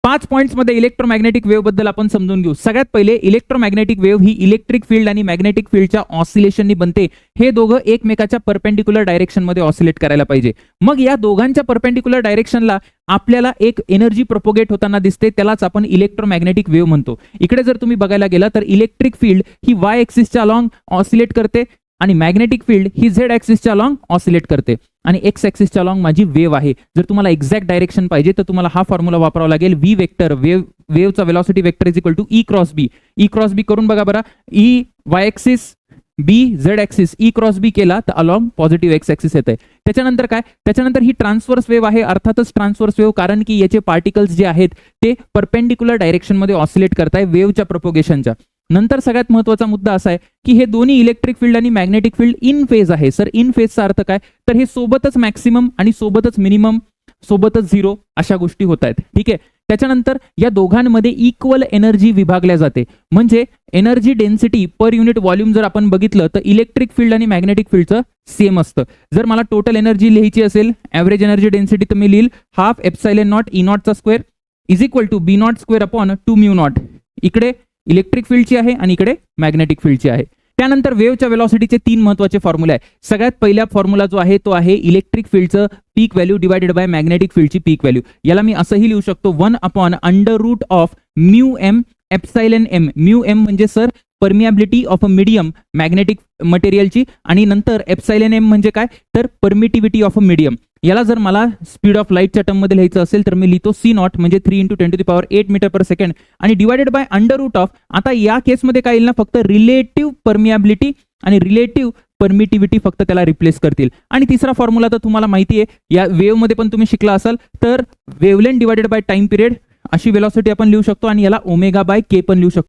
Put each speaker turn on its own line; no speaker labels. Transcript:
5 पॉइंट्समध्ये electromagnetic wave बद्दल आपण समजून घेऊ. सगळ्यात पहिले इलेक्ट्रोमॅग्नेटिक वेव्ह ही इलेक्ट्रिक फील्ड आणि मॅग्नेटिक फील्डच्या ऑसिलेशननी बनते. हे दोघं एकमेकाच्या परपेंडिक्युलर डायरेक्शनमध्ये ऑसिलेट करायला पाहिजे. मग या दोघांच्या परपेंडिक्युलर डायरेक्शनला आपल्याला एक एनर्जी प्रोपोगेट होताना दिसते, त्यालाच आपण इलेक्ट्रोमॅग्नेटिक वेव्ह म्हणतो. इकडे जर तुम्ही बघायला गेला तर इलेक्ट्रिक फील्ड ही वाय ऍक्सिसच्या अलॉंग ऑसिलेट करते आणि मॅग्नेटिक फील्ड ही झेड ऍक्सिसच्या अलॉंग ऑसिलेट करते आणि एक्स ऍक्सिसच्या अलॉंग माझी वेव्ह आहे. जर तुम्हाला एक्झॅक्ट डायरेक्शन पाहिजे तर तुम्हाला हा फॉर्म्युला वापरावा लागेल. व्ही वेक्टर वेव्हचा velocity vector is equal to E cross B. E cross B करून बघा बरं. E Y axis B Z axis, E cross B केला तर अलॉंग पॉझिटिव्ह एक्स ऍक्सिस येते. त्याच्यानंतर काय, त्याच्यानंतर ही ट्रान्सवर्स वेव्ह आहे. अर्थातच ट्रान्सवर्स वेव्ह, कारण की याचे पार्टिकल्स जे आहेत ते परपेंडिक्युलर डायरेक्शनमध्ये ऑसिलेट करताय वेव्हच्या प्रोपोगेशनच्या. नंतर सगळ्यात महत्त्वाचा मुद्दा असा आहे की हे दोन्ही इलेक्ट्रिक फील्ड आणि मॅग्नेटिक फील्ड इन फेज आहे. सर इन फेजचा अर्थ काय, तर हे सोबतच मॅक्सिमम आणि सोबतच मिनिमम सोबतच झिरो अशा गोष्टी होत आहेत. ठीक आहे. त्याच्यानंतर या दोघांमध्ये इक्वल एनर्जी विभागल्या जाते. म्हणजे energy density per unit volume जर आपण बघितलं तर इलेक्ट्रिक फील्ड आणि मॅग्नेटिक फील्डचं सेम असतं. जर मला टोटल एनर्जी लिहायची असेल, ॲव्हरेज एनर्जी डेन्सिटी, तर मी लिहिल हाफ एप्सिलॉन नॉट ई नॉटचा square is equal to B naught square upon 2 mu naught. इकडे इलेक्ट्रिक फील्डची आहे आणि इकडे मॅग्नेटिक फील्डची आहे. त्यानंतर वेव्हच्या वेलॉसिटीचे 3 महत्त्वाचे फॉर्म्युले आहे. सगळ्यात पहिला फॉर्म्युला जो आहे तो आहे इलेक्ट्रिक फील्डचं peak value divided by magnetic फील्डची पीक व्हॅल्यू. याला मी असंही लिहू शकतो 1 upon under root of mu M epsilon M. Mu M म्हणजे sir permeability of a medium magnetic मटेरियलची, आणि नंतर एप्सिलॉन एम म्हणजे काय, तर परमिटिव्हिटी ऑफ अ मीडियम. याला जर मला स्पीड ऑफ लाईटच्या टर्ममध्ये लिहायचं असेल तर मी लिहितो सी नॉट म्हणजे 3 × 10⁸ मीटर पर सेकंड आणि divided by under root of. आता या केसमध्ये काय येईल ना, फक्त रिलेटिव्ह परमियाबिलिटी आणि रिलेटिव्ह परमिटिव्हिटी फक्त त्याला रिप्लेस करतील. आणि तिसरा फॉर्म्युला तर तुम्हाला माहिती आहे, या वेव्हमध्ये पण तुम्ही शिकला असाल, तर wavelength divided by time period अशी वेलॉसिटी आपण लिहू शकतो आणि याला ओमेगा बाय के पण लिहू शकतो.